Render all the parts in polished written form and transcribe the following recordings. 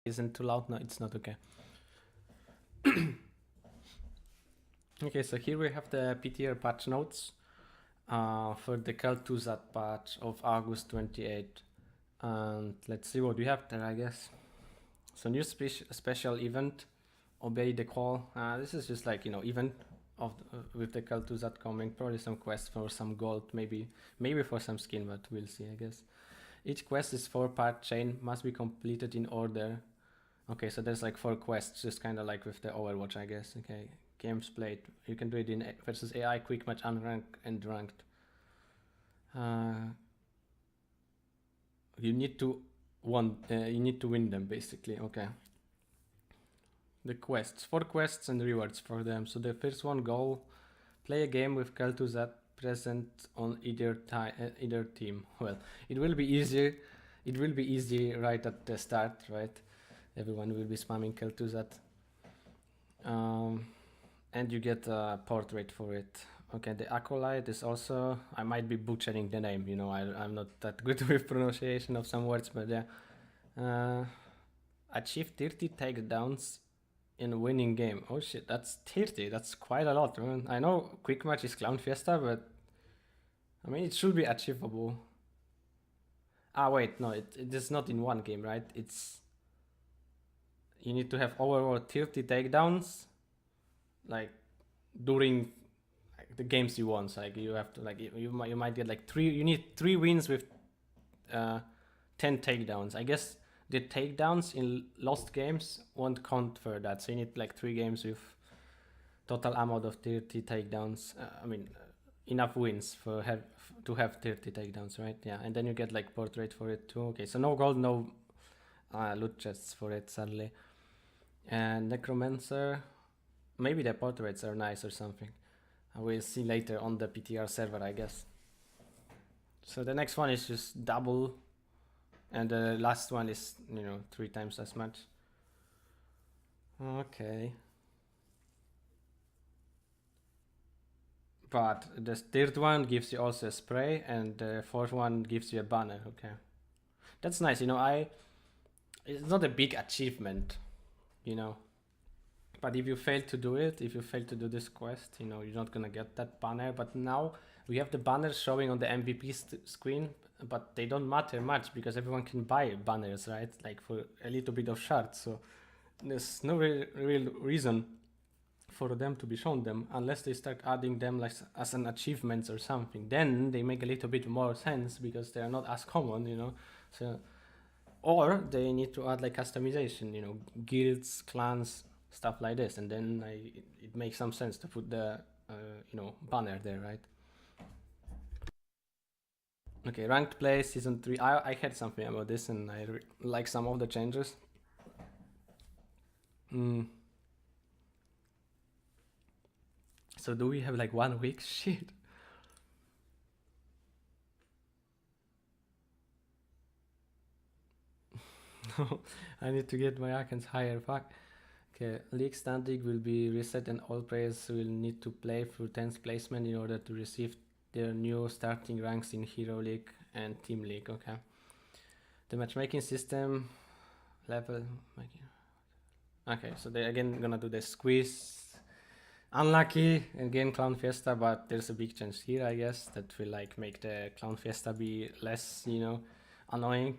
Isn't too loud? No, it's not okay. Okay, so here we have the PTR patch notes for the Kel'Thuzad patch of August 28. And let's see what we have there, I guess. So new special event, obey the call. This is just like, event of with the Kel'Thuzad coming. Probably some quest for some gold, maybe for some skin, but we'll see, I guess. Each quest is 4-part chain, must be completed in order. Okay, so there's like 4 quests, just kind of like with the Overwatch, I guess. Okay, games played. You can do it in versus AI, quick match, unranked, and ranked. You need to win them, basically. Okay. The quests, 4 quests and rewards for them. So the first one, goal: play a game with Kel'Thuzad present on either team. Well, it will be easier. It will be easy right at the start, right? Everyone will be spamming Kel'Thuzad. And you get a portrait for it. Okay, the Acolyte is also, I might be butchering the name, I'm not that good with pronunciation of some words, but yeah. Achieve 30 takedowns in a winning game. Oh shit, that's 30, that's quite a lot, man. I know quick match is Clown Fiesta, but I mean, it should be achievable. Wait, no, it is not in one game, right? You need to have overall 30 takedowns, like, during the games you won. So like you have to, like, you might get like 3, you need 3 wins with 10 takedowns. I guess the takedowns in lost games won't count for that, so you need like 3 games with total amount of 30 takedowns. Enough wins to have 30 takedowns, right? Yeah, and then you get like portrait for it too. Okay, so no gold, no loot chests for it, sadly. And Necromancer, maybe the portraits are nice or something. We'll see later on the PTR server, I guess. So the next one is just double, and the last one is 3 times as much. Okay. But the third one gives you also a spray, and the fourth one gives you a banner. Okay, that's nice. It's not a big achievement, but if you fail to do it, if you fail to do this quest, you're not gonna get that banner. But now we have the banners showing on the MVP screen, but they don't matter much because everyone can buy banners, right? Like for a little bit of shards. So there's no real reason for them to be shown them unless they start adding them like as an achievements or something. Then they make a little bit more sense because they are not as common, So, or they need to add like customization, guilds, clans, stuff like this, and then it makes some sense to put the banner there, right? Okay, ranked play season 3. I heard something about this and I like some of the changes. So do we have like 1 week? Shit. I need to get my icons higher. Fuck. Okay, league standing will be reset and all players will need to play through 10th placement in order to receive their new starting ranks in Hero League and Team League. Okay. The matchmaking system level. Okay, so they're again gonna do the squeeze. Unlucky again, Clown Fiesta, but there's a big change here, I guess, that will like make the Clown Fiesta be less, annoying.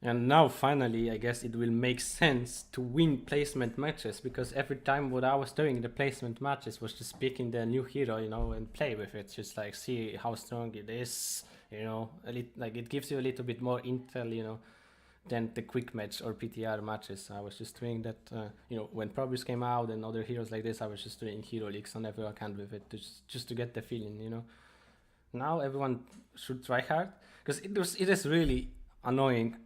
And now finally, I guess it will make sense to win placement matches, because every time what I was doing in the placement matches was just picking the new hero, and play with it, just like see how strong it is, like it gives you a little bit more intel, than the quick match or PTR matches. I was just doing that, when Probus came out and other heroes like this, I was just doing hero leagues on every account with it, just to get the feeling, Now everyone should try hard, because it is really annoying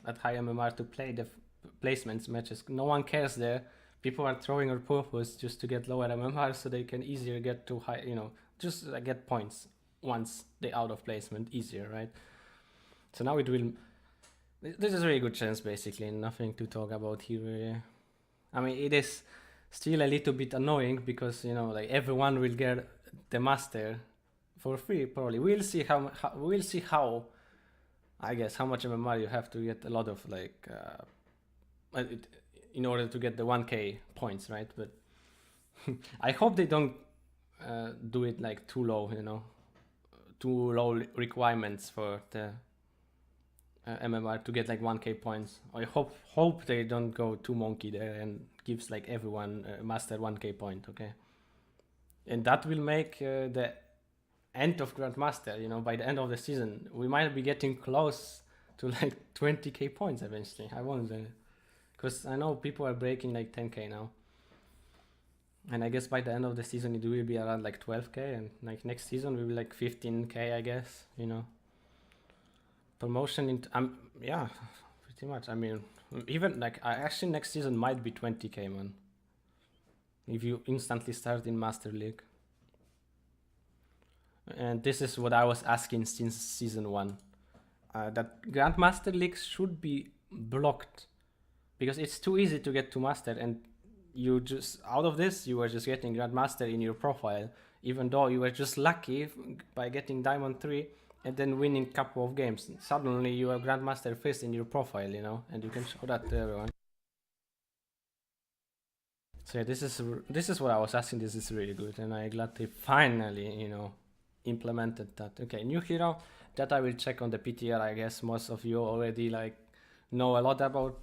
at high MMR to play the placements matches. No one cares there. People are throwing on purpose just to get lower MMR so they can easier get to high, just get points once they out of placement easier, right? So now it will. This is a really good chance, basically. Nothing to talk about here. Really. I mean, it is still a little bit annoying because like everyone will get the master for free. Probably we'll see how I guess how much MMR you have to get a lot of like in order to get the 1k points, right? But I hope they don't do it like too low, too low requirements for the MMR to get like 1k points. I hope they don't go too monkey there and gives like everyone master 1k point, okay? And that will make the end of Grandmaster, by the end of the season, we might be getting close to like 20k points eventually. I wonder. Because I know people are breaking like 10k now. And I guess by the end of the season it will be around like 12k, and like next season will be like 15k, I guess, Promotion in yeah, pretty much. I mean, even like actually next season might be 20k, man. If you instantly start in Master League. And this is what I was asking since season 1. That Grandmaster Leagues should be blocked, because it's too easy to get to Master, and you just, out of this, you were just getting Grandmaster in your profile, even though you were just lucky by getting Diamond 3 and then winning a couple of games. Suddenly you are Grandmaster first in your profile, and you can show that to everyone. So yeah, this is what I was asking. This is really good, and I'm glad they finally, implemented that. Okay, new hero that I will check on the PTR. I guess most of you already like know a lot about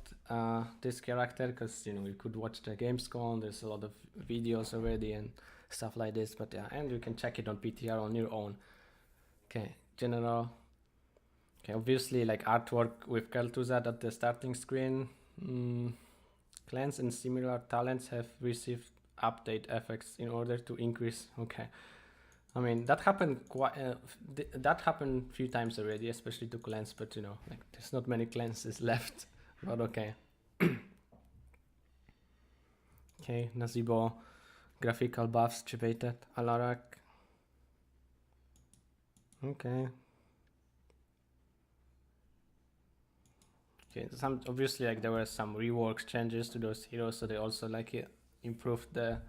this character, because you could watch the Gamescom. There's a lot of videos already and stuff like this. But yeah, and you can check it on PTR on your own. Okay, general. Okay, obviously like artwork with Kel'Thuzad at the starting screen. Clans and similar talents have received update effects in order to increase. Okay, I mean that happened that happened a few times already, especially to clans. But like there's not many clans left. But okay. Okay, Nazibo, graphical buffs debated. Alarak. Okay. Okay, obviously like there were some reworks changes to those heroes, so they also like improved the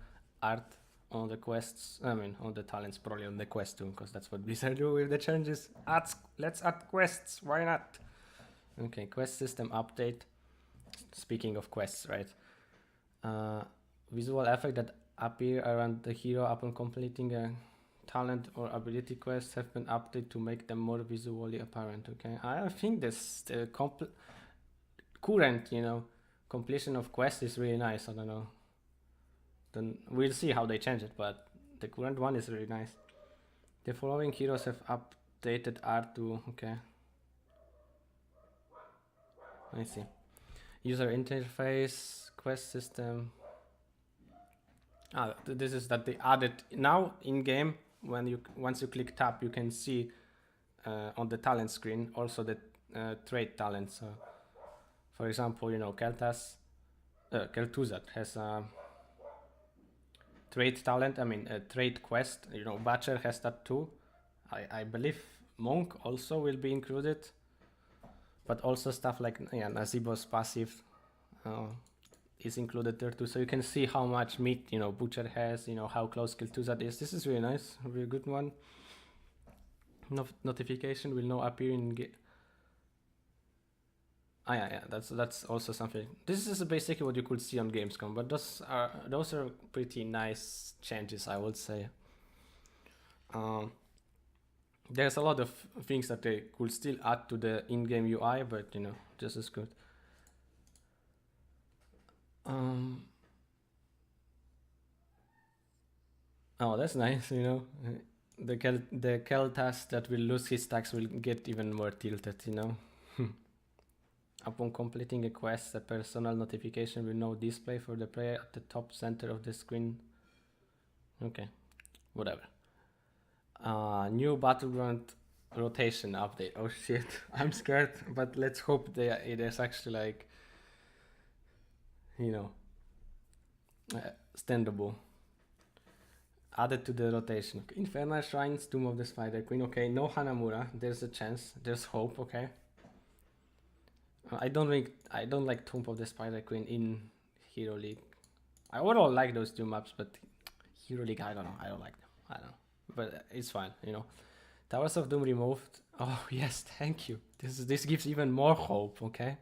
art on the quests. I mean on the talents, probably on the quest too, because that's what Blizzard do with the changes. Let's add quests, why not? Okay, quest system update. Speaking of quests, right? Visual effect that appear around the hero upon completing a talent or ability quest have been updated to make them more visually apparent. Okay, I think this current completion of quest is really nice. I don't know, then we'll see how they change it, but the current one is really nice. The following heroes have updated art too. Okay, I see. User interface, quest system. This is that they added now in game. Once you click tab, you can see on the talent screen also the trait talents. So for example, Kel'Thuzad has a trait talent. I mean, a trait quest. Butcher has that too. I believe Monk also will be included, but also stuff like Nazibo's passive is included there too. So you can see how much meat Butcher has. How close Kel'Thuzad is. This is really nice, a really good one. Notification will now appear in yeah, that's also something. This is basically what you could see on Gamescom, but those are pretty nice changes, I would say. There's a lot of things that they could still add to the in-game UI, but just as good. Oh, that's nice. The Kel'Thuzad that will lose his stacks will get even more tilted. Upon completing a quest, a personal notification will now display for the player at the top center of the screen. Okay, whatever. New Battleground rotation update. Oh shit, I'm scared, but let's hope it is actually like, standable. Added to the rotation. Infernal Shrines, Tomb of the Spider Queen. Okay, no Hanamura. There's a chance. There's hope. Okay. I don't like Tomb of the Spider Queen in Hero League. I overall like those two maps, but Hero League, I don't know. I don't like them. I don't know, but it's fine. Towers of Doom removed. Oh yes, thank you. This gives even more hope. Okay.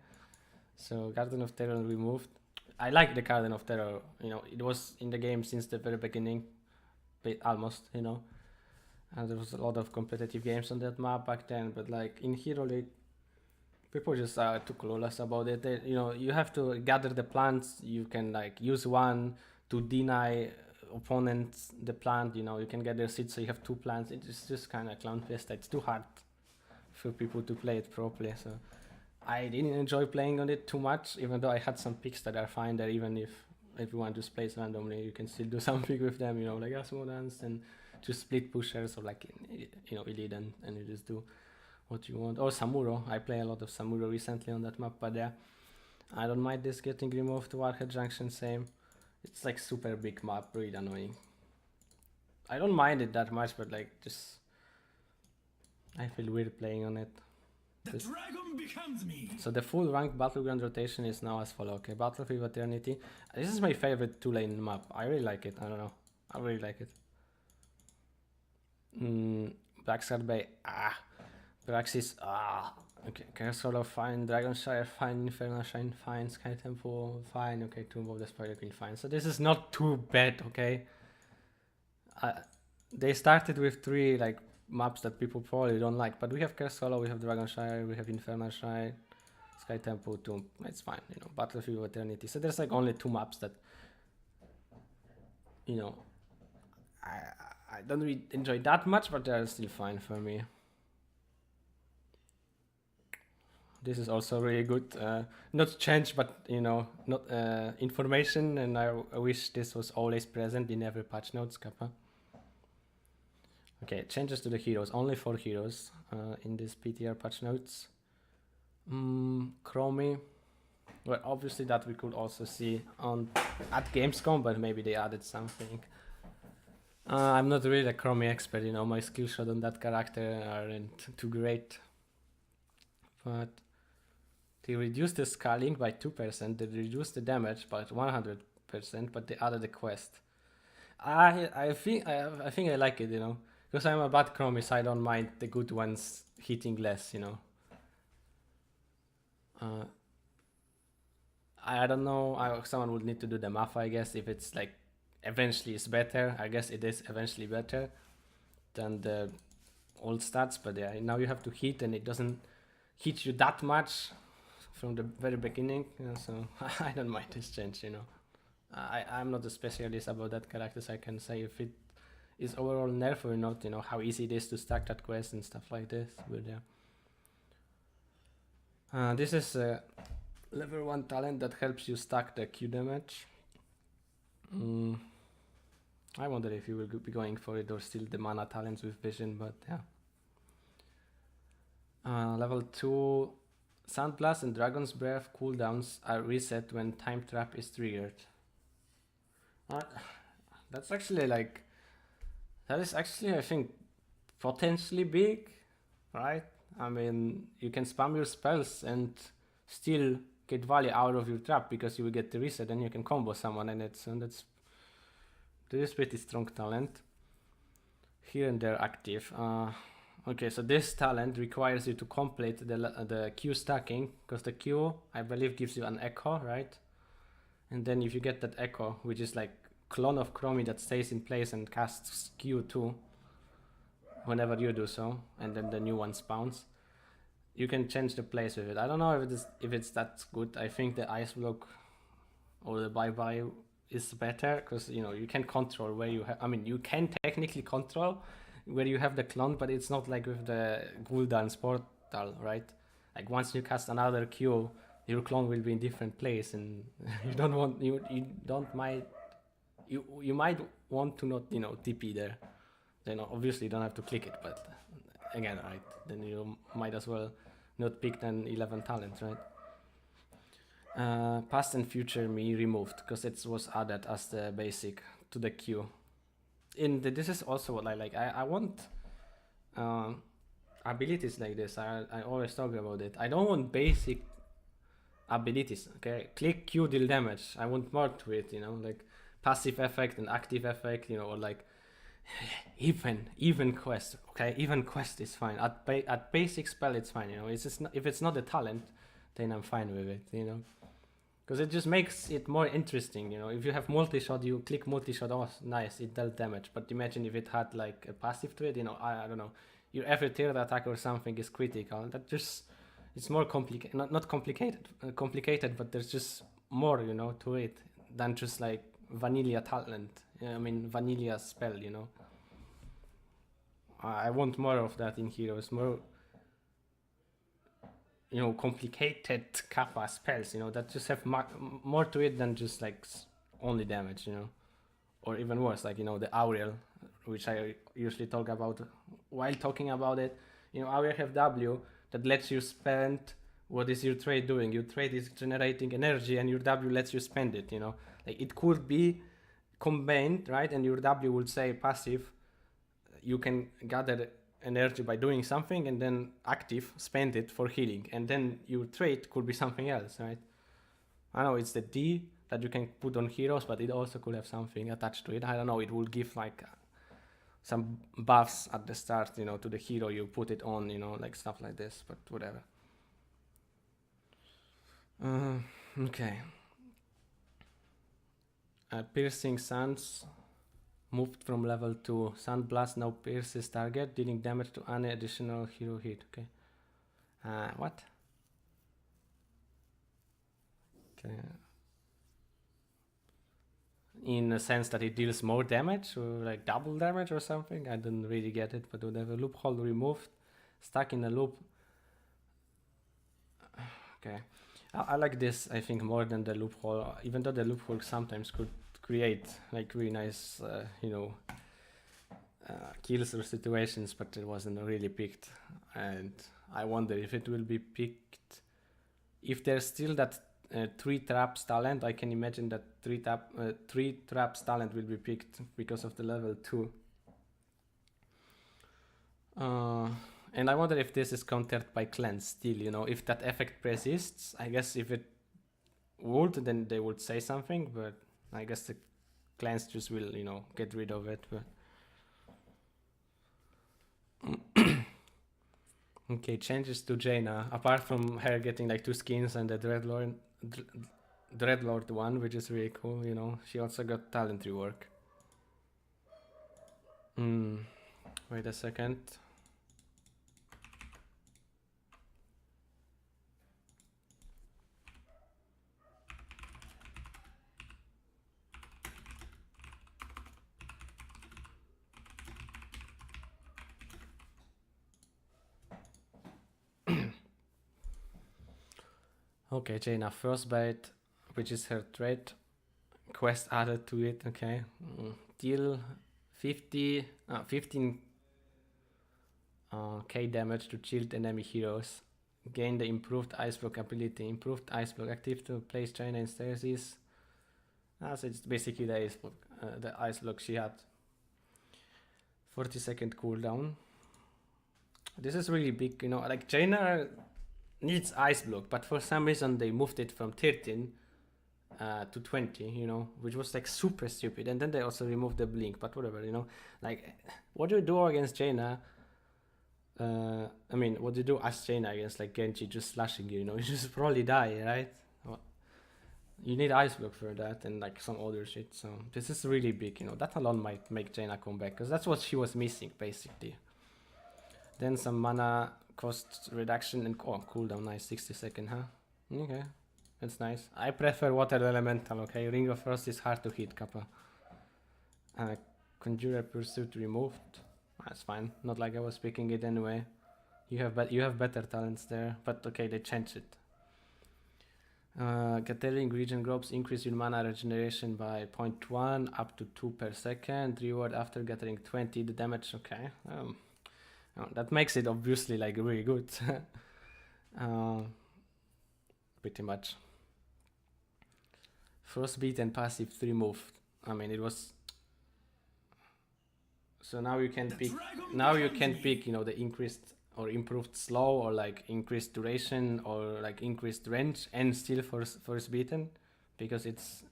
So Garden of Terror removed. I like the Garden of Terror. You know, it was in the game since the very beginning, almost. You know, and there was a lot of competitive games on that map back then. But like in Hero League, people just are too clueless about it. You know, you have to gather the plants. You can like use one to deny opponents the plant. You know, you can get their seeds, so you have two plants. It's just kind of clown fest. It's too hard for people to play it properly. So I didn't enjoy playing on it too much, even though I had some picks that are fine there. Even if everyone just plays randomly, you can still do something with them. You know, like Asmodance and just split pushers or like you know Illidan, and you just do what you want. Or Samuro. I play a lot of Samuro recently on that map, but yeah, I don't mind this getting removed. Warhead Junction, same. It's like super big map, really annoying. I don't mind it that much, but like just I feel weird playing on it. The dragon becomes me. So the full rank battleground rotation is now as follows. Okay, Battlefield Eternity. This is my favorite 2-lane map. I really like it. I don't know. I really like it. Blackscard Bay. Praxis. Okay, Curse fine. Dragonshire fine. Infernal Shine fine. Sky Temple fine. Okay, Tomb of the Spider Queen fine. So this is not too bad. Okay. They started with 3 like maps that people probably don't like, but we have Curse Hollow, we have Dragonshire, we have Infernal Shrine, Sky Temple, Tomb. It's fine, you know, Battlefield Eternity. So there's like only 2 maps that, you know, I don't really enjoy that much, but they're still fine for me. This is also really good. Not change, but you know, not information, and I wish this was always present in every patch notes, Kappa. Okay, changes to the heroes, only 4 heroes in this PTR patch notes. Chromie. Well, obviously that we could also see at Gamescom, but maybe they added something. I'm not really a Chromie expert, you know, my skill shot on that character aren't too great. But they reduced the scaling by 2%, they reduced the damage by 100%, but they added the quest. I think I like it, you know. Because I'm a bad Chromie, so I don't mind the good ones hitting less, you know. I don't know, someone would need to do the math, I guess, if it's like eventually it's better. I guess it is eventually better than the old stats, but yeah, now you have to hit and it doesn't hit you that much from the very beginning, you know, so I don't mind this change, you know. I'm not a specialist about that character, so I can say if it is overall nerf or not, you know, how easy it is to stack that quest and stuff like this, but yeah. This is a level 1 talent that helps you stack the Q damage. I wonder if you will be going for it or still the mana talents with vision, but yeah. Level 2 Sandblast and Dragon's Breath cooldowns are reset when Time Trap is triggered. That's actually like, that is actually, I think, potentially big, right? I mean, you can spam your spells and still get value out of your trap because you will get the reset and you can combo someone, and this is pretty strong talent. Here and there active. Okay, so this talent requires you to complete the Q stacking, because the Q, I believe, gives you an echo, right? And then if you get that echo, which is like clone of Chromie that stays in place and casts Q2 whenever you do so, and then the new one spawns, you can change the place with it. I don't know if it's that good. I think the Ice Block or the Bye-Bye is better, because you know you can control where you have. I mean, you can technically control where you have the clone, but it's not like with the Gul'dan's portal, right? Like once you cast another Q, your clone will be in different place, and you don't want you might want to not, you know, TP there. Then obviously you don't have to click it, but again, right? Then you might as well not pick an 11 talent, right? Past and future me removed because it was added as the basic to the queue. This is also what I like. I want abilities like this. I always talk about it. I don't want basic abilities. Okay, click Q deal damage. I want more to it. You know, like passive effect and active effect. You know, or like even quest. Okay, even quest is fine. At basic spell it's fine. You know, it's just not, if it's not a talent, then I'm fine with it, you know. Because it just makes it more interesting, you know. If you have multi-shot, you click multi-shot, oh, nice, it dealt damage. But imagine if it had like a passive to it, you know, I don't know, your every third attack or something is critical. That just, it's more complicated, not complicated, but there's just more, you know, to it than just like vanilla talent. I mean, vanilla spell, you know. I want more of that in heroes, more, you know, complicated kappa spells, you know, that just have more to it than just like only damage, you know, or even worse, like, you know, the Auriel, which I usually talk about while talking about it. You know, Auriel have W that lets you spend. What is your trade doing? Your trade is generating energy, and your W lets you spend it, you know. Like, it could be combined, right? And your W would say passive, you can gather energy by doing something, and then active, spend it for healing, and then your trait could be something else, right? I know it's the D that you can put on heroes, but it also could have something attached to it. I don't know, it will give like some buffs at the start, you know, to the hero you put it on, you know, like stuff like this, but whatever. Okay. Piercing Sands moved from level 2. Sand Blast now pierces target, dealing damage to any additional hero hit. Okay. What? Okay. In a sense that it deals more damage, or like double damage or something? I didn't really get it, but whatever. Loophole removed. Stuck in a loop. Okay. I like this, I think, more than the loophole, even though the loophole sometimes could create like really nice, you know, kills or situations, but it wasn't really picked. And I wonder if it will be picked. If there's still that 3 traps talent, I can imagine that 3 traps talent will be picked because of the level 2. And I wonder if this is countered by cleanse still, you know, if that effect persists. I guess if it would, then they would say something, but I guess the cleanse just will, you know, get rid of it. But okay, changes to Jaina. Apart from her getting like 2 skins and the Dreadlord one, which is really cool, you know, she also got talent rework. Wait a second. Okay, Jaina, Frostbite, which is her trait. Quest added to it, okay. Deal 15 K damage to shield enemy heroes. Gain the improved ice block ability. Improved ice block active to place Jaina in stasis. So it's basically the ice block she had. 40-second cooldown. This is really big, you know, like Jaina needs ice block, but for some reason they moved it from 13 to 20, you know, which was like super stupid. And then they also removed the blink, but whatever, you know, like, what do you do against Jaina? I mean, what do you do as Jaina against like Genji just slashing you, you know? You just probably die, right? Well, you need ice block for that and like some other shit. So this is really big, you know. That alone might make Jaina come back, because that's what she was missing basically. Then some mana cost reduction and cooldown. Nice, 60-second, huh? Okay, that's nice. I prefer water elemental. Okay, Ring of Frost is hard to hit, Kappa. Conjurer Pursuit removed. That's fine. Not like I was picking it anyway. You have better talents there, but okay, they changed it. Gathering region groups increase your mana regeneration by 0.1 up to 2 per second. Reward after gathering 20 the damage. Okay. That makes it obviously like really good. Pretty much. Frostbeat and passive 3 move. I mean, it was. So now you can pick. Now you can pick, you know, the increased or improved slow, or like increased duration, or like increased range, and still first beaten, because it's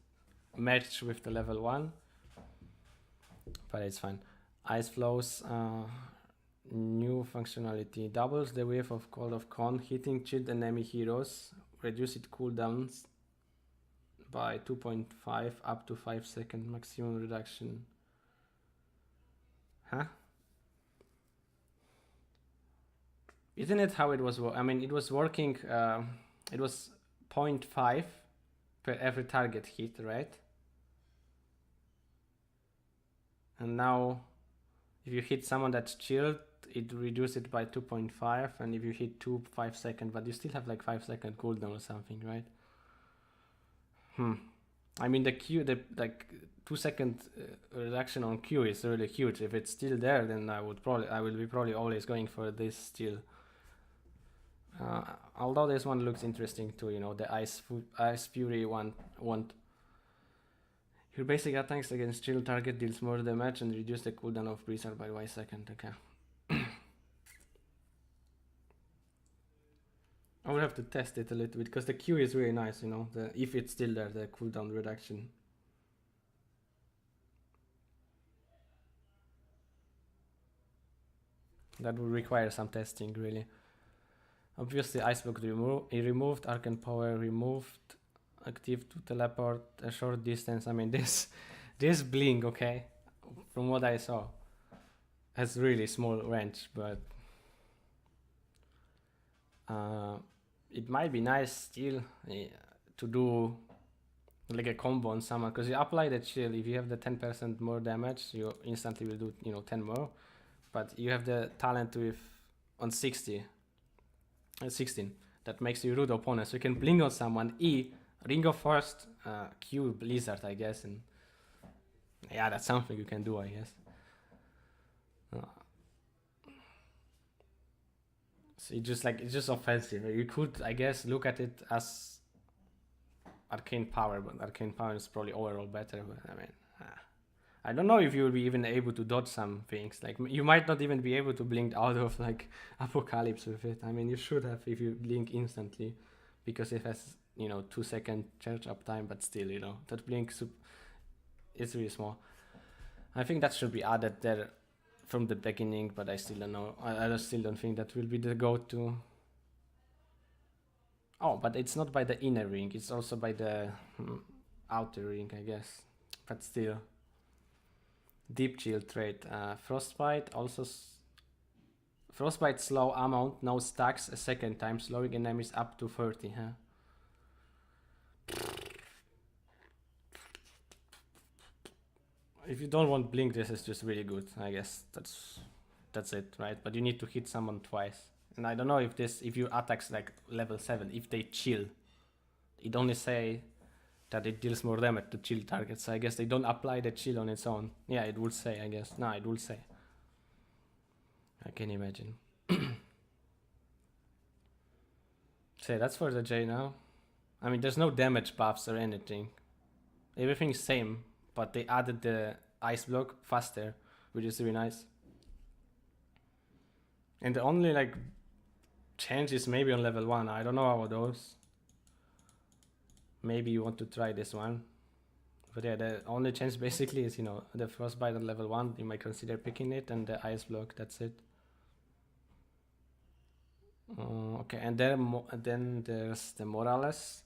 matched with the level 1. But it's fine. Ice flows. New functionality doubles the wave of Cold of Con, hitting chilled enemy heroes reduce it cooldowns by 2.5 up to 5 second maximum reduction. Huh? Isn't it how it was? I mean, it was working. It was 0.5 per every target hit, right? And now, if you hit someone that's chilled, it reduces it by 2.5, and if you hit 5 seconds, but you still have like 5 second cooldown or something, right? I mean, the Q, the like 2 second reduction on Q is really huge. If it's still there, then I will be probably always going for this still. Although this one looks interesting too, you know, the Ice Fury one won't. Your basic attacks against chill target deals more damage and reduce the cooldown of Blizzard by 1 second. Okay. I will have to test it a little bit because the Q is really nice, you know, if it's still there, the cooldown reduction. That would require some testing, really. Obviously, Icebox removed, Arcane Power removed, active to teleport a short distance. I mean, this blink, okay, from what I saw, has really small range, but it might be nice still to do like a combo on someone, because you apply the chill. If you have the 10% more damage, you instantly will do 10 more, but you have the talent with on 16 that makes you rude opponents. So you can blink on someone, Ring of Frost, Q Blizzard, I guess, and yeah, that's something you can do, I guess. So it's just offensive. You could, I guess, look at it as Arcane Power, but Arcane Power is probably overall better. But I mean, I don't know if you will be even able to dodge some things. Like, you might not even be able to blink out of like Apocalypse with it. I mean, you should have if you blink instantly, because it has 2 second charge up time. But still, that blink is really small. I think that should be added there from the beginning, but I still don't know. I still don't think that will be the go-to. Oh, but it's not by the inner ring. It's also by the outer ring, I guess. But still. Deep chill trait. Frostbite also. Frostbite slow amount now stacks a second time, slowing enemies up to 30, huh? If you don't want blink, this is just really good. I guess that's it, right? But you need to hit someone twice. And I don't know if your attacks like level 7, if they chill, it only say that it deals more damage to chill targets. So I guess they don't apply the chill on its own. Yeah, it would say, I guess. No, it will say. I can imagine. Say, that's for the J now. I mean, there's no damage buffs or anything. Everything's same, but they added the ice block faster, which is really nice. And the only like change is maybe on level 1. I don't know about those. Maybe you want to try this one. But yeah, the only change basically is, the Frostbite on level 1, you might consider picking it, and the ice block, that's it. Okay, and then there's the Morales.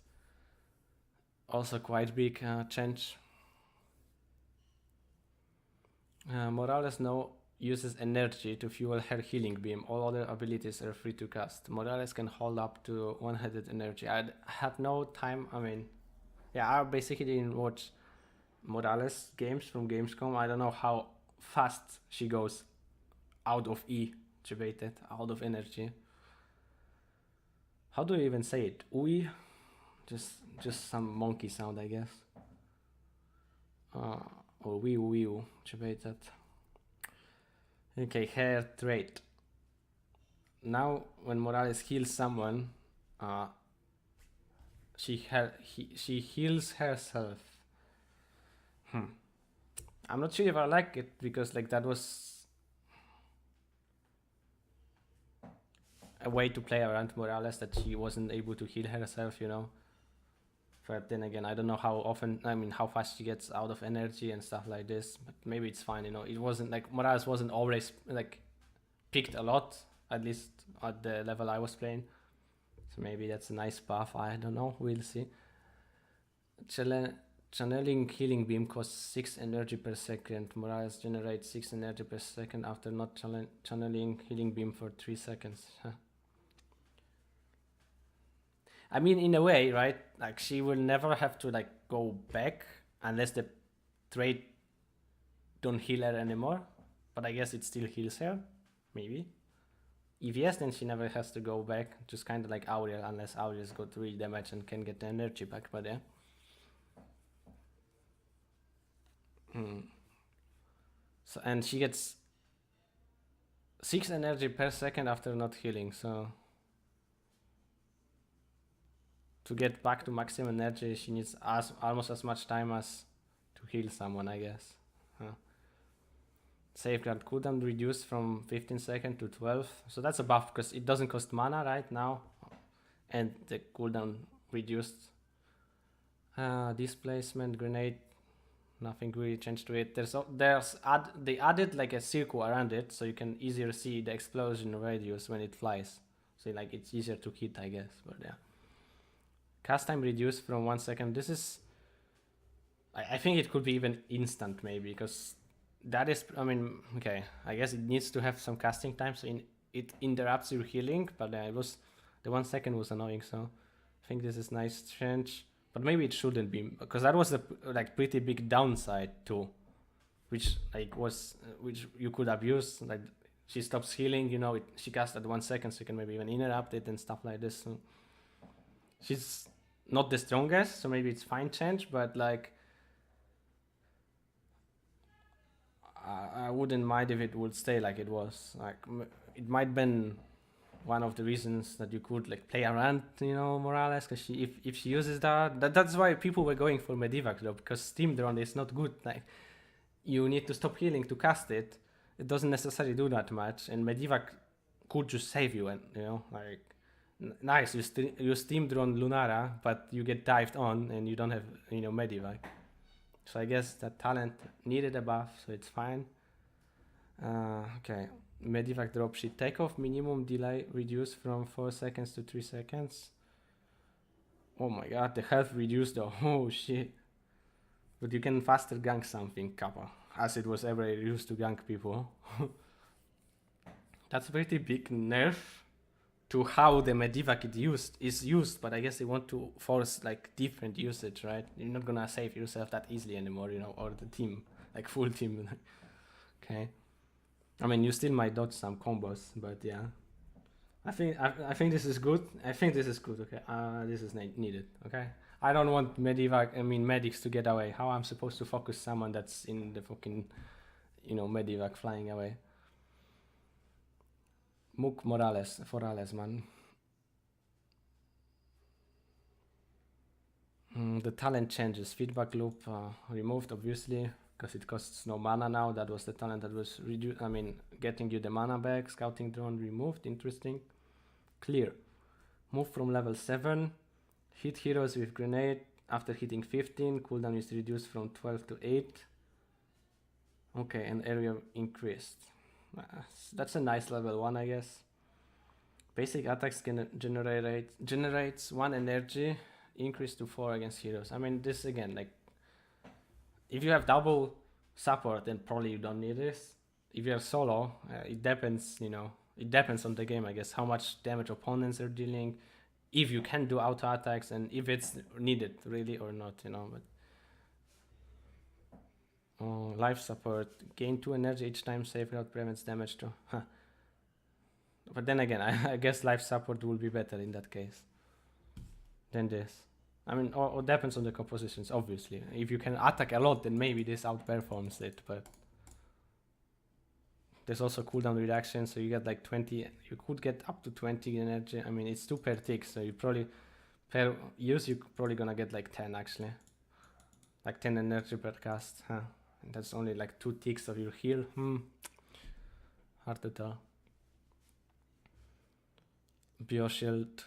Also quite big change. Morales now uses energy to fuel her healing beam. All other abilities are free to cast. Morales can hold up to 100 energy. I have no time. I mean, yeah, I basically didn't watch Morales games from Gamescom. I don't know how fast she goes out of debated, out of energy. How do you even say it? Ui? Just some monkey sound, I guess. Or wee debated. Okay, hair trait. Now, when Morales heals someone, she heals herself. I'm not sure if I like it, because like that was a way to play around Morales, that she wasn't able to heal herself, But then again, I don't know how fast she gets out of energy and stuff like this. But maybe it's fine, It wasn't like Morales wasn't always like picked a lot, at least at the level I was playing. So maybe that's a nice buff, I don't know, we'll see. Channeling Healing Beam costs 6 energy per second. Morales generates 6 energy per second after not channeling Healing Beam for 3 seconds. I mean, in a way, right? Like, she will never have to like go back unless the trade don't heal her anymore. But I guess it still heals her, maybe. If yes, then she never has to go back. Just kind of like Auriel, unless Auriel's got real damage and can get the energy back. But yeah. So, and she gets 6 energy per second after not healing. So to get back to maximum energy, she needs almost as much time as to heal someone, I guess. Safeguard cooldown reduced from 15 seconds to 12. So that's a buff because it doesn't cost mana right now. And the cooldown reduced. Displacement, grenade, nothing really changed to it. They added like a circle around it so you can easier see the explosion radius when it flies. So like it's easier to hit, I guess. But yeah. Cast time reduced from 1 second. This is... I think it could be even instant maybe because that is... I mean, okay. I guess it needs to have some casting time so it interrupts your healing. But it was... The 1 second was annoying, so I think this is nice change. But maybe it shouldn't be, because that was a like pretty big downside too, which you could abuse. Like she stops healing, you know, she casts at 1 second, so you can maybe even interrupt it and stuff like this. So she's not the strongest, so maybe it's fine change, but like I wouldn't mind if it would stay like it was. Like it might been one of the reasons that you could like play around, you know, Morales, because if she uses that's why people were going for Medivac though, because Steam Drone is not good. Like you need to stop healing to cast it. It doesn't necessarily do that much, and Medivac could just save you, and you know, like nice, you Steam Drone Lunara, but you get dived on and you don't have, you know, Medivac. So I guess that talent needed a buff, so it's fine. Okay. Medivac dropship takeoff minimum delay reduced from 4 seconds to 3 seconds. Oh my god, the health reduced though. Oh shit. But you can faster gank something, Kappa, as it was ever used to gank people. That's a pretty big nerf to how the Medivac is used, but I guess they want to force like different usage, right? You're not gonna save yourself that easily anymore, you know, or the team, like full team. Okay. I mean, you still might dodge some combos, but yeah. I think this is good. I think this is good, okay. This is needed, okay. I don't want medics to get away. How I'm supposed to focus someone that's in the fucking, you know, Medivac flying away. Mook Morales, man. The talent changes. Feedback loop removed, obviously, because it costs no mana now. That was the talent that was getting you the mana back. Scouting drone removed. Interesting. Clear. Move from level 7. Hit heroes with grenade after hitting 15. Cooldown is reduced from 12 to 8. Okay, and area increased. That's a nice level 1, I guess. Basic attacks can generates 1 energy. Increase to 4 against heroes. I mean, this again, like, if you have double support, then probably you don't need this. If you're solo, it depends, you know, it depends on the game, I guess, how much damage opponents are dealing, if you can do auto attacks, and if it's needed really or not, you know. But life support, gain 2 energy each time safeguard prevents damage to. But then again, I guess life support will be better in that case than this. I mean, or depends on the compositions, obviously. If you can attack a lot, then maybe this outperforms it, but there's also cooldown reduction, so you get like 20, you could get up to 20 energy. I mean, it's 2 per tick, so you probably, per use, you're probably gonna get like 10 actually. Like 10 energy per cast, huh? And that's only like 2 ticks of your heal. Hard to tell. Bioshield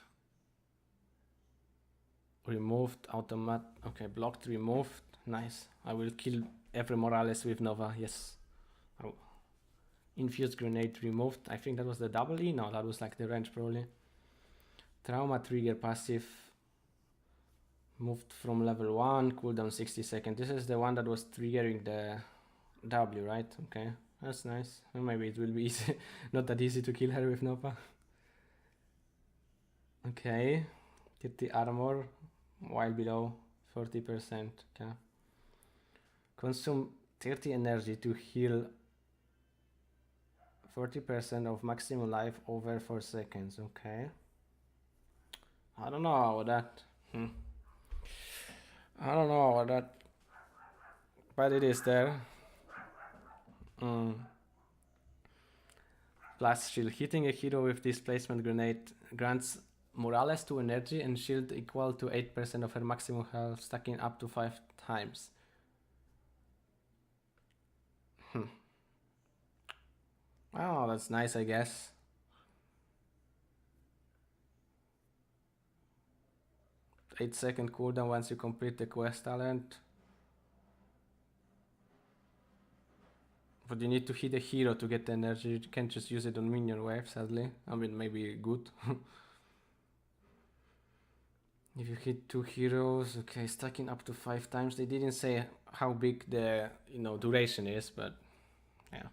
removed, okay, blocked, removed, nice. I will kill every Morales with Nova, yes. Infused grenade removed, I think that was the double E, no, that was like the range probably. Trauma trigger passive moved from level 1, cooldown 60 seconds. This is the one that was triggering the W, right? Okay, that's nice. Well, maybe it will be easy. Not that easy to kill her with Nova. Okay, get the armor while below 40%. Okay. Consume 30 energy to heal 40% of maximum life over 4 seconds. Okay. I don't know about that. I don't know about that. But it is there. Plus shield. Hitting a hero with displacement grenade grants Morales 2 energy and shield equal to 8% of her maximum health, stacking up to 5 times. Oh, that's nice, I guess. 8-second cooldown once you complete the quest talent. But you need to hit a hero to get the energy. You can't just use it on minion wave, sadly. I mean, maybe good. If you hit 2 heroes, okay, stacking up to 5 times. They didn't say how big the duration is, but yeah.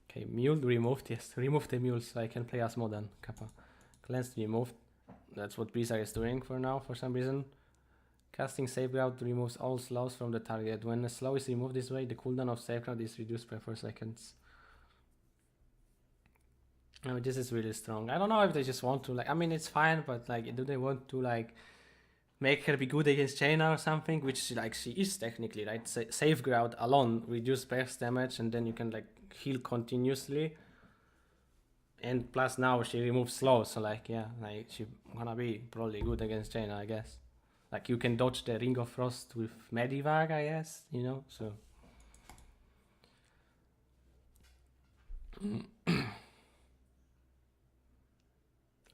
Okay, mule removed. Yes, remove the mule so I can play as modern Kappa. Cleansed removed. That's what Blizzard is doing for now, for some reason. Casting Safeguard removes all slows from the target. When a slow is removed this way, the cooldown of Safeguard is reduced by 4 seconds. I mean, this is really strong. I don't know if they just want to, like, I mean, it's fine, but, like, do they want to, like, make her be good against Jaina or something? Which, like, she is technically, right? Safeguard alone reduce burst damage, and then you can, like, heal continuously. And plus now she removes slow, so, like, yeah, like, she gonna be probably good against Jaina, I guess. Like, you can dodge the Ring of Frost with Medivac, I guess, so.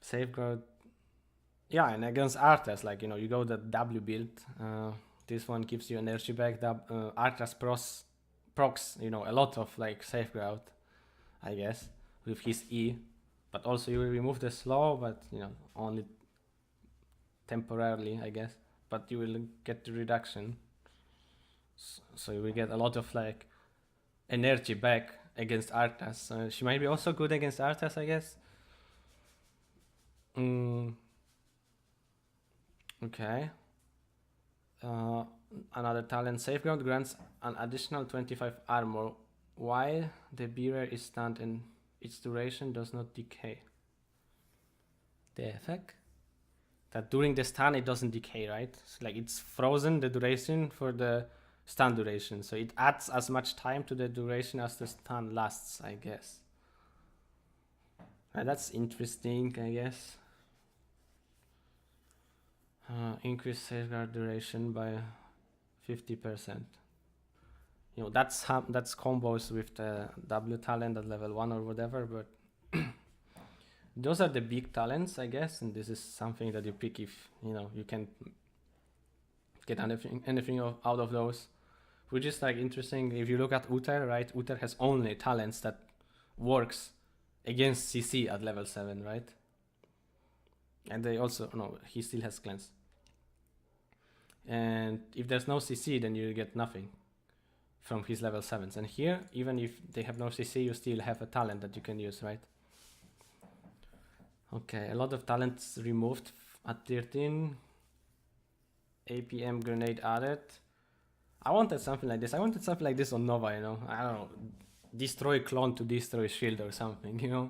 Safeguard. Yeah, and against Arthas, like, you go the W build. This one gives you energy back. Arthas procs, a lot of, like, Safeguard, I guess, with his E. But also you will remove the slow, but, only temporarily, I guess. But you will get the reduction. So you will get a lot of, like, energy back against Arthas. She might be also good against Arthas, I guess. Okay. Another talent. Safeguard grants an additional 25 armor while the bearer is stunned and its duration does not decay. The heck? That during the stun it doesn't decay, right? So, like, it's frozen the duration for the stun duration, so it adds as much time to the duration as the stun lasts, I guess. That's interesting, I guess. Increase safeguard duration by 50%. That's combos with the W talent at level 1 or whatever, but those are the big talents, I guess, and this is something that you pick if you can get anything out of those, which is, like, interesting. If you look at Uther, right? Uther has only talents that works against CC at level 7, right? And they also he still has cleanse. And if there's no CC, then you get nothing from his level 7s. And here, even if they have no CC, you still have a talent that you can use, right? Okay, a lot of talents removed at 13. APM grenade added. I wanted something like this. I wanted something like this on Nova, I don't know. Destroy clone to destroy shield or something,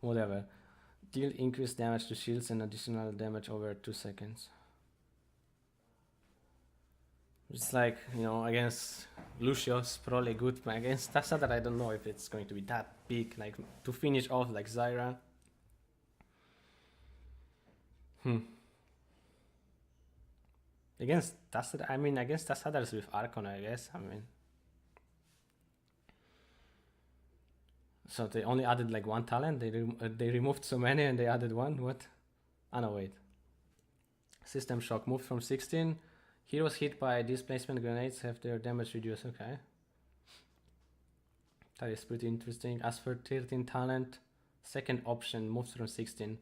whatever. Deal increased damage to shields and additional damage over 2 seconds. It's like, against Lucius, probably good, but against Tassadar, I don't know if it's going to be that big, like, to finish off like Zyra. Against Tassadar, against Tassadar is with Archon, I guess, So they only added, like, 1 talent, they removed so many and they added 1, what? No, wait. System shock moved from 16. Heroes hit by displacement grenades have their damage reduced. Okay. That is pretty interesting. As for 13 talent, second option moves from 16.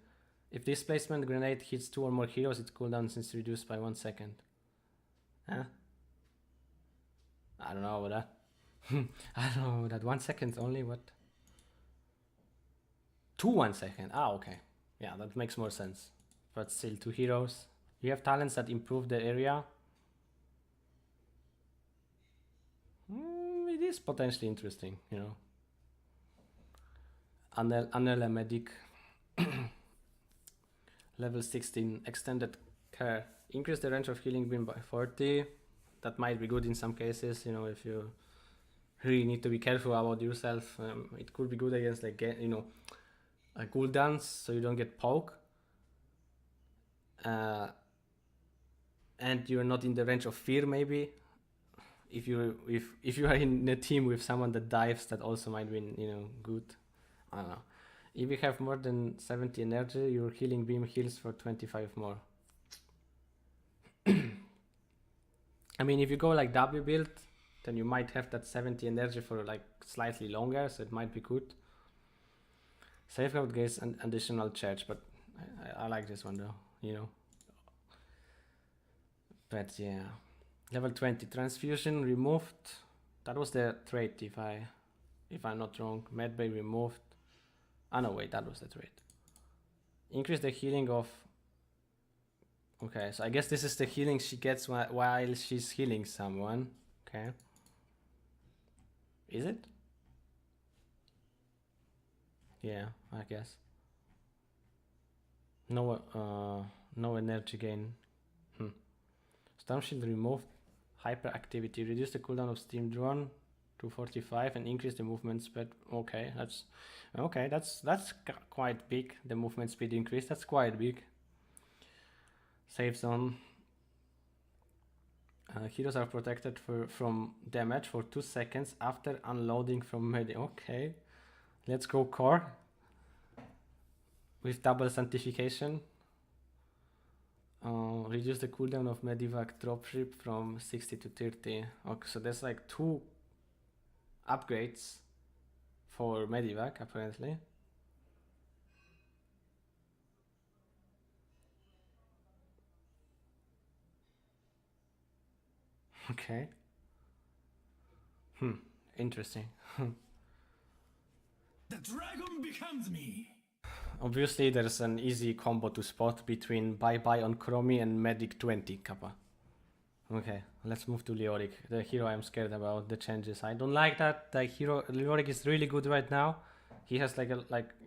If displacement grenade hits 2 or more heroes, its cooldown is reduced by 1 second. Huh? I don't know about that. I don't know that 1 second only. What? 2 1 second. Ah, okay. Yeah, that makes more sense. But still, 2 heroes. You have talents that improve the area. It is potentially interesting, you know. Anel medic. Level 16 extended care. Increase the range of healing beam by 40. That might be good in some cases, you know, if you really need to be careful about yourself. It could be good against, like, you know, cooldowns, so you don't get poke. And you're not in the range of fear, maybe. If you are in a team with someone that dives, that also might be, you know, good. I don't know. If you have more than 70 energy, your healing beam heals for 25 more. I mean, if you go like W build, then you might have that 70 energy for like slightly longer, so it might be good. Safeguard gains an additional charge, but I like this one though, you know. But yeah. Level 20, transfusion removed. That was the trait, if I'm not wrong. Medbay removed. Ah no, wait, that was the trait. Increase the healing of... Okay, so I guess this is the healing she gets while she's healing someone. Okay. Is it? Yeah, I guess. No energy gain. Storm shield removed. Hyperactivity. Reduce the cooldown of steam drone to 45 and increase the movement speed. Okay, that's quite big. The movement speed increase. That's quite big. Save zone. Heroes are protected from damage for 2 seconds after unloading from medi. Okay, let's go core with double sanctification. Reduce the cooldown of Medivac dropship from 60 to 30. Okay, so there's like 2 upgrades for Medivac apparently. Okay. Interesting. The dragon becomes me. Obviously, there's an easy combo to spot between bye-bye on Chromie and Medic 20 Kappa. Okay, let's move to Leoric, the hero I'm scared about, the changes. I don't like that. The hero Leoric is really good right now. He has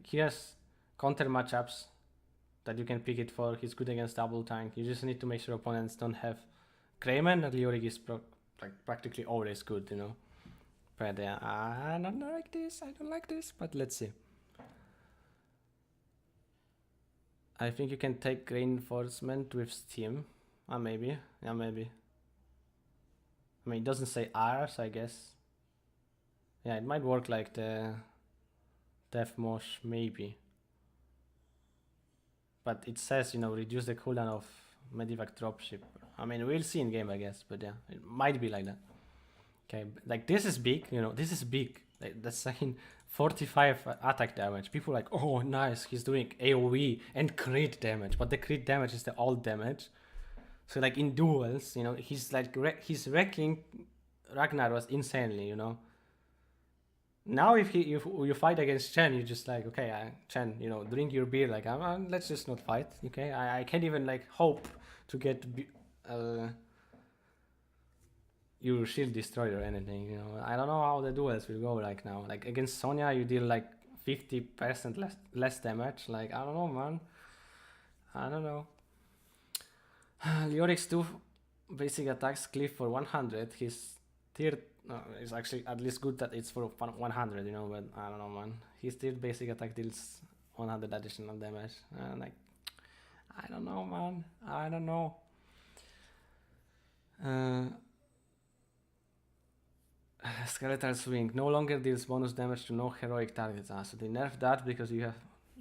he has counter matchups that you can pick it for. He's good against double tank. You just need to make sure opponents don't have Crayman, and Leoric is practically always good, you know. But I don't like this. I don't like this. But let's see. I think you can take reinforcement with steam. Maybe. Yeah, maybe. I mean, it doesn't say R, so I guess. Yeah, it might work like the Death Mosh, maybe. But it says, you know, reduce the cooldown of Medivac dropship. I mean, we'll see in game, I guess. But yeah, it might be like that. Okay, like this is big, you know, this is big. Like, that's saying 45 attack damage. People are like, oh, nice, he's doing AoE and crit damage. But the crit damage is the alt damage. So like in duels, you know, he's like he's wrecking Ragnar was insanely, you know. Now if you fight against Chen, you're just like, okay, Chen, you know, drink your beer. Like, let's just not fight, okay? I can't even like hope to get your shield destroyed or anything, you know. I don't know how the duels will go like now. Like against Sonya, you deal like 50% less damage. Like, I don't know, man. I don't know. Leoric's 2 basic attacks cliff for 100. His third is actually at least good that it's for 100, you know, but I don't know, man. His third basic attack deals 100 additional damage. Like, I don't know, man. I don't know. Skeletal Swing no longer deals bonus damage to no heroic targets. So they nerfed that because you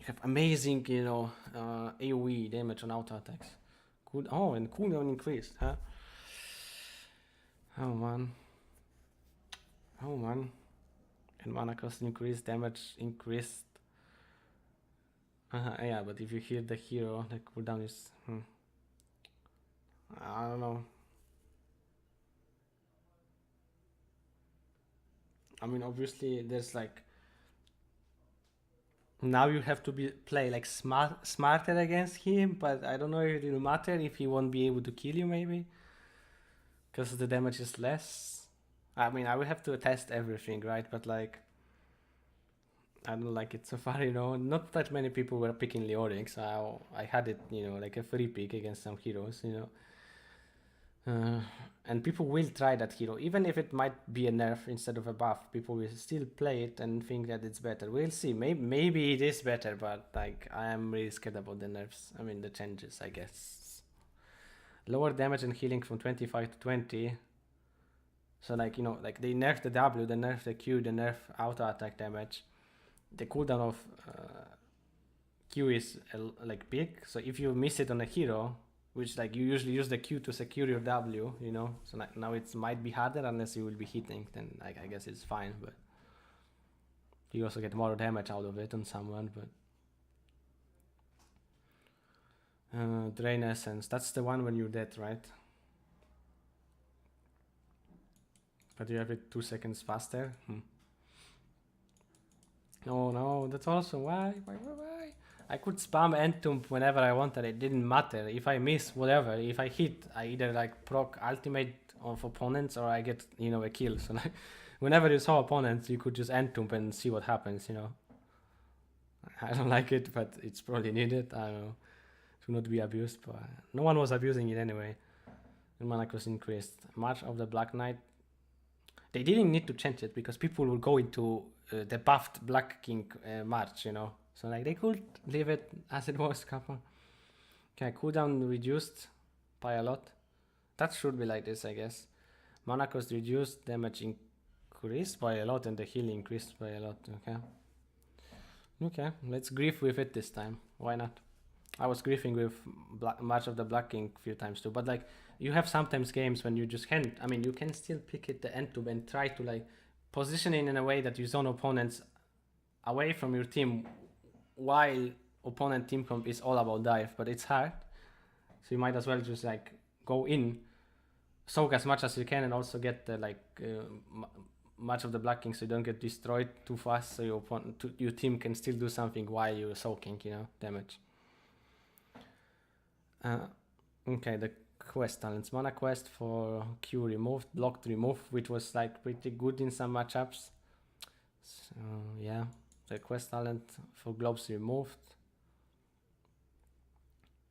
have amazing, you know, AoE damage on auto attacks. Good. Oh, and cooldown increased, huh? Oh man. And mana cost increased, damage increased. Yeah, but if you heal the hero, the cooldown is... I don't know. I mean, obviously, there's like... Now you have to play like smarter against him, but I don't know if it will matter if he won't be able to kill you, maybe. Because the damage is less. I mean, I will have to test everything, right? But like... I don't like it so far, you know. Not that many people were picking Leoric, so I had it, you know, like a free pick against some heroes, you know. And people will try that hero, even if it might be a nerf instead of a buff. People will still play it and think that it's better. We'll see. Maybe it is better, but like I am really scared about the nerfs. I mean the changes, I guess. Lower damage and healing from 25 to 20. So like, you know, like they nerf the W, they nerf the Q, they nerf auto attack damage. The cooldown of Q is like big. So if you miss it on a hero, which like you usually use the Q to secure your W, you know, so now it might be harder unless you will be hitting, then I guess it's fine, but you also get more damage out of it on someone. But Drain Essence, that's the one when you're dead, right? But you have it 2 seconds faster. Oh no, that's also why? I could spam Entomb whenever I wanted, it didn't matter. If I miss, whatever, if I hit, I either like proc ultimate of opponents or I get, you know, a kill. So like, whenever you saw opponents, you could just Entomb and see what happens, you know. I don't like it, but it's probably needed, I don't know, to not be abused, but no one was abusing it anyway. And mana cost increased. March of the Black Knight. They didn't need to change it because people will go into the buffed Black King March, you know. So like they could leave it as it was, couple. Okay, cooldown reduced by a lot. That should be like this, I guess. Mana cost reduced, damage increased by a lot, and the healing increased by a lot. Okay, let's grief with it this time. Why not? I was griefing with March of the Black King a few times too, but like you have sometimes games when you just can't. I mean, you can still pick it the end tube and try to like position it in a way that you zone opponents away from your team while opponent team comp is all about dive, but it's hard. So you might as well just like go in, soak as much as you can, and also get the much of the Black King so you don't get destroyed too fast, so your team can still do something while you're soaking, you know, damage. Okay, the quest talents. Mana quest for Q removed, blocked removed, which was like pretty good in some matchups. So yeah, the quest talent for globes removed.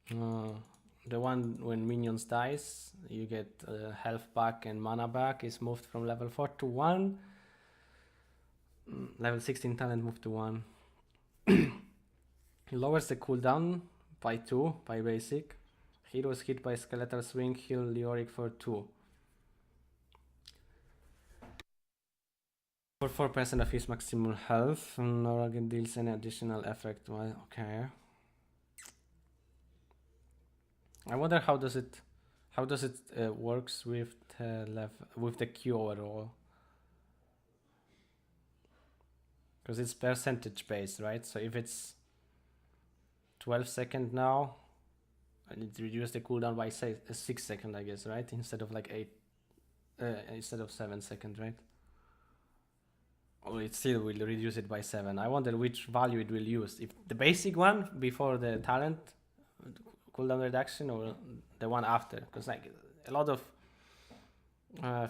The one when minions dies, you get health back and mana back is moved from level 4 to 1. Level 16 talent moved to 1. Lowers the cooldown by 2 by basic. Heroes hit by skeletal swing heal Leoric for 2. For 4% of his maximal health, Noragan deals an additional effect. Well, okay. I wonder how does it works with the Q overall, because it's percentage based, right? So if it's 12 seconds now, I need to reduce the cooldown by 6 seconds, I guess, right? Instead of like 8, instead of 7 seconds, right? Or it still will reduce it by 7. I wonder which value it will use. If the basic one before the talent cooldown reduction or the one after, because like a lot of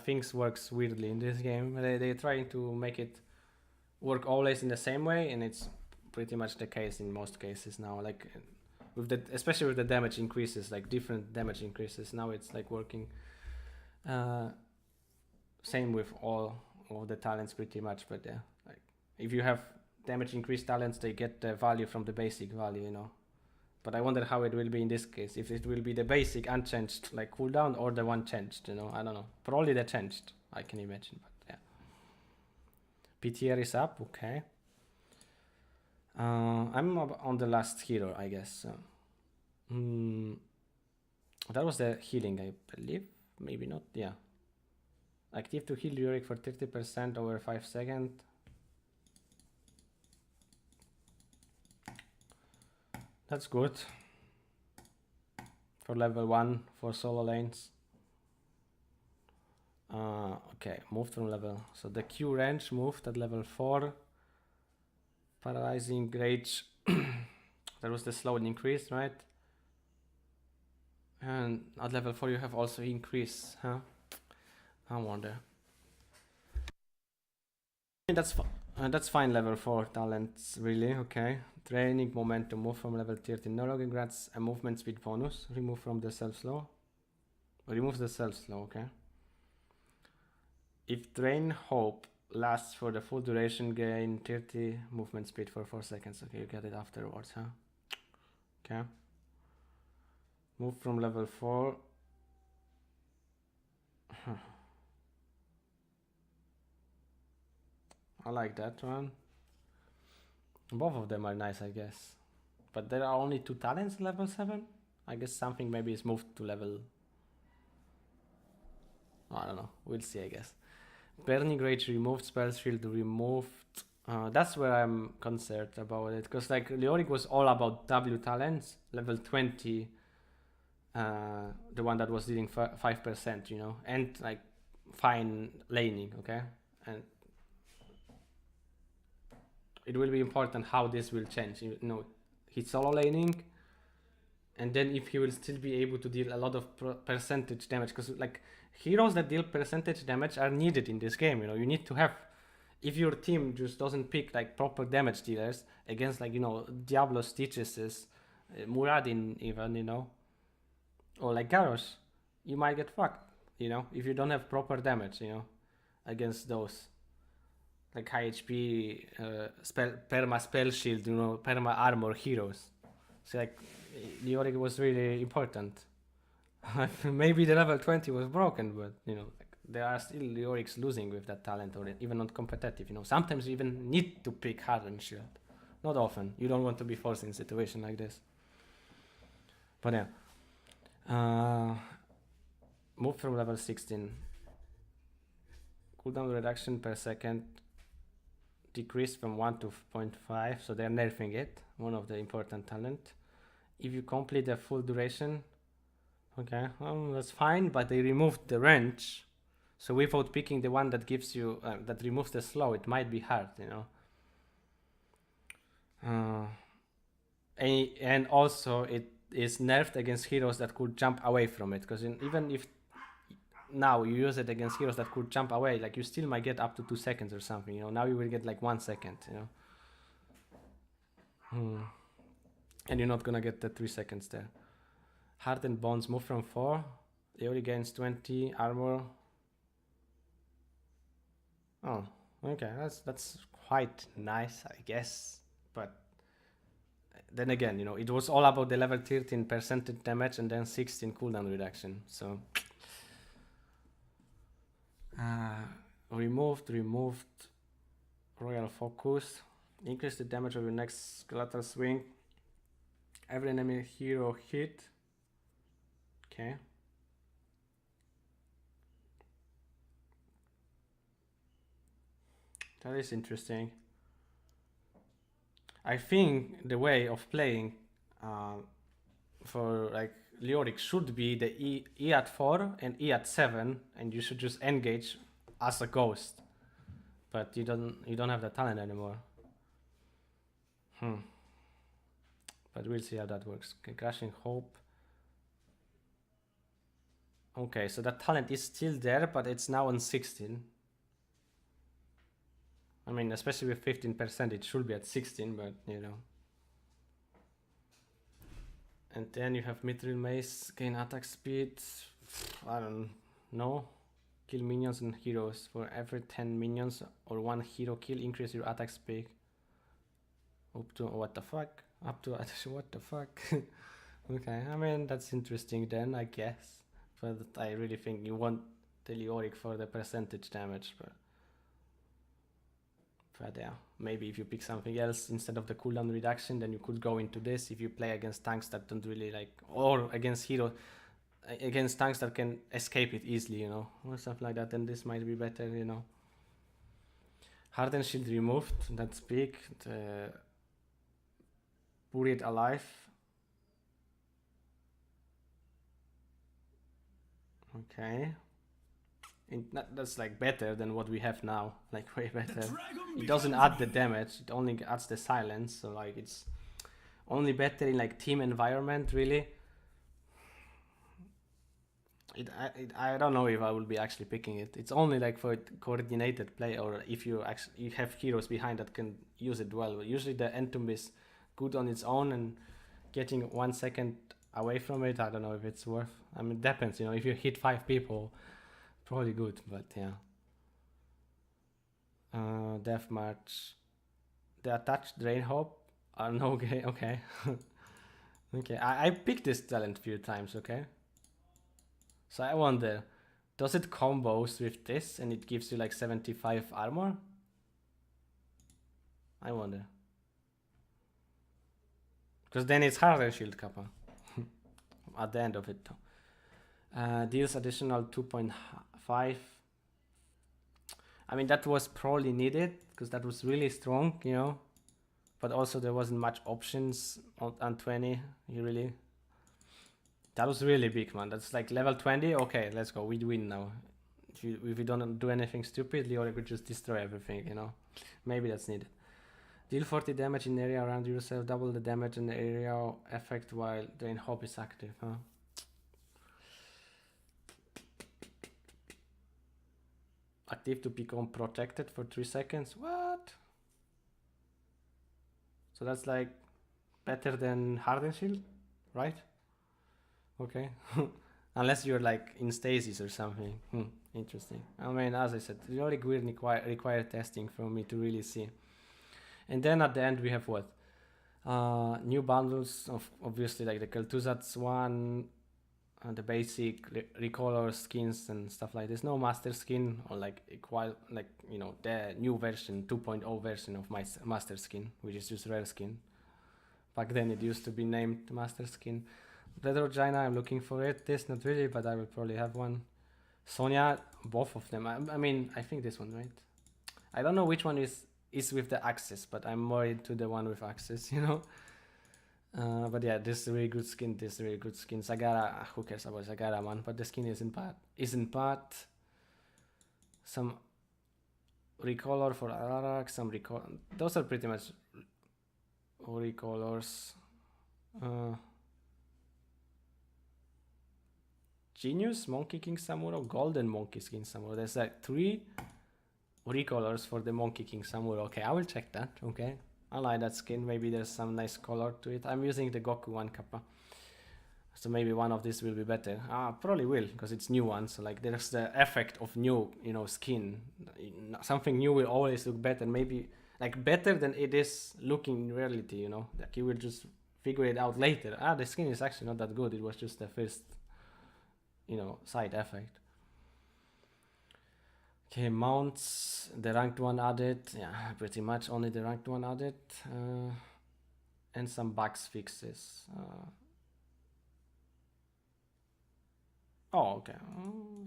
things works weirdly in this game. They're trying to make it work always in the same way, and it's pretty much the case in most cases now. Like with the, especially with the damage increases, like different damage increases. Now it's like working same with all of the talents pretty much. But yeah, like if you have damage increase talents, they get the value from the basic value, you know. But I wonder how it will be in this case. If it will be the basic unchanged like cooldown or the one changed, you know. I don't know. Probably the changed, I can imagine. But yeah. PTR is up, okay. I'm on the last hero, I guess. That was the healing, I believe. Maybe not, yeah. Active to heal Yorick for 30% over 5 seconds. That's good. For level 1 for solo lanes. Okay, moved from level. So the Q range moved at level 4. Paralyzing Rage. That was the slow increase, right? And at level 4 you have also increase, huh? I wonder. That's fine, level 4 talents, really, okay. Training momentum, move from level 13. No longer grants a movement speed bonus. Remove from the self-slow. Remove the self-slow, okay. If Drain Hope lasts for the full duration, gain 30 movement speed for 4 seconds. Okay, you get it afterwards, huh? Okay. Move from level 4. I like that one. Both of them are nice, I guess. But there are only 2 talents level 7. I guess something maybe is moved to level... I don't know. We'll see, I guess. Burning Rage removed, Spell Shield removed. That's where I'm concerned about it. Because like Leoric was all about W talents. Level 20. The one that was dealing 5%, you know. And like fine laning, okay? And it will be important how this will change. You know, he's solo laning, and then if he will still be able to deal a lot of percentage damage, because like heroes that deal percentage damage are needed in this game. You know, you need to have. If your team just doesn't pick like proper damage dealers against like, you know, Diablo Stitches, Muradin even, you know, or like Garrosh, you might get fucked. You know, if you don't have proper damage, you know, against those like high HP perma spell shield, you know, perma armor heroes. So like Leoric was really important. Maybe the level 20 was broken, but you know, like, there are still Leorics losing with that talent, or even not competitive. You know, sometimes you even need to pick Hardened Shield. Not often. You don't want to be forced in a situation like this. But yeah. Move from level 16. Cooldown reduction per second decreased from 1 to 0.5, so they're nerfing it. One of the important talent. If you complete the full duration, okay, well, that's fine, but they removed the range. So without picking the one that gives you, that removes the slow, it might be hard, you know. And also it is nerfed against heroes that could jump away from it, because even if now you use it against heroes that could jump away, like you still might get up to 2 seconds or something, you know. Now you will get like 1 second, you know. And you're not gonna get the 3 seconds there. Hardened Bones move from 4. They only gains 20 armor. Oh, okay, that's quite nice, I guess. But then again, you know, it was all about the level 13 percentage damage and then 16 cooldown reduction. So removed Royal Focus. Increase the damage of your next skeletal swing. Every enemy hero hit. Okay. That is interesting. I think the way of playing for like Leoric should be the E at 4 and E at 7, and you should just engage as a ghost. But you don't have the talent anymore. But we'll see how that works. Okay, Crashing Hope. Okay, so that talent is still there, but it's now on 16. I mean, especially with 15%, it should be at 16, but you know. And then you have Mithril Mace, gain attack speed. I don't know. Kill minions and heroes. For every 10 minions or 1 hero kill, increase your attack speed. Up to, what the fuck? Up to, what the fuck? Okay, I mean, that's interesting then, I guess. But I really think you want the Leoric for the percentage damage. But yeah, maybe if you pick something else instead of the cooldown reduction, then you could go into this if you play against tanks that don't really like, or against tanks that can escape it easily, you know, or stuff like that, then this might be better, you know. Hardened Shield removed, that's big. Buried Alive, Okay. That's like better than what we have now, like way The better. dragon It doesn't becomes add the me. damage, it only adds the silence, so like it's only better in like team environment, really. I don't know if I will be actually picking it. It's only like for coordinated play, or if you actually you have heroes behind that can use it well. Usually the Entomb is good on its own, and getting 1 second away from it, I don't know if it's worth. I mean, it depends. You know, if you hit 5 people, probably good. But yeah. Death March. The attached Drain Hope. No, okay, okay. Okay, I picked this talent a few times. Okay. So I wonder, does it combos with this and it gives you like 75 armor? I wonder. Because then it's harder shield kappa at the end of it. Deals additional 2.5. I mean, that was probably needed because that was really strong, you know. But also there wasn't much options on 20. You really. That was really big, man. That's like level 20. Okay, let's go. We win now. If we don't do anything stupid, Leoric could just destroy everything, you know. Maybe that's needed. Deal 40 damage in area around yourself, double the damage in the area effect while Drain Hope is active, huh? Active to become protected for 3 seconds. What? So that's like better than Hardened Shield, right? Okay. Unless you're like in stasis or something. Interesting. I mean, as I said, Leoric will require testing for me to really see. And then at the end we have what? New bundles of obviously like the Kel'Thuzad one, the basic recolor skins and stuff like this. No master skin or like equal, like, you know, the new version 2.0 version of my master skin, which is just rare skin. Back then it used to be named master skin. Red Regina, I'm looking for it. This not really, but I will probably have one. Sonya, both of them. I mean, I think this one, right? I don't know which one is with the access, but I'm more into the one with access, you know. But yeah, this is a really good skin. This is a really good skin. Zagara, who cares about Zagara, man? But the skin isn't bad. Isn't bad. Some recolor for Ararak. Some recolor. Those are pretty much recolors. Genius, Monkey King Samuro, Golden Monkey King Samuro. There's like 3 recolors for the Monkey King Samuro. Okay, I will check that. Okay, I like that skin. Maybe there's some nice color to it. I'm using the Goku one kappa, so maybe one of these will be better. Probably will, because it's new one. So like there's the effect of new, you know, skin. Something new will always look better. Maybe like better than it is looking in reality. You know, like you will just figure it out later. The skin is actually not that good. It was just the first, you know, side effect. Okay, mounts, the ranked one added. Yeah, pretty much only the ranked one added. And some bugs fixes. Oh, okay.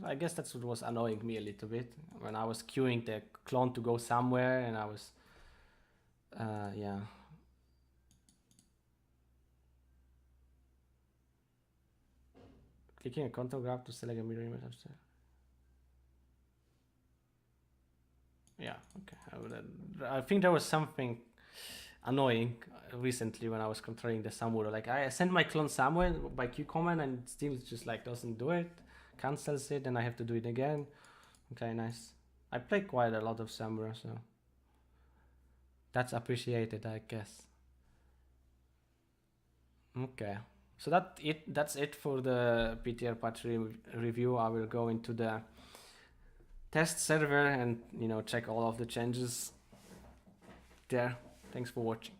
I guess that's what was annoying me a little bit. When I was queuing the clone to go somewhere and I was... yeah. Clicking a control grab to select a mirror image after. Yeah, okay. I think there was something annoying recently when I was controlling the Samuro. Like I sent my clone somewhere by Q command and still just like doesn't do it, cancels it, and I have to do it again. Okay, nice. I play quite a lot of Samuro, so that's appreciated, I guess. Okay, so that's it for the PTR patch review. I will go into the test server and, you know, check all of the changes there. Thanks for watching.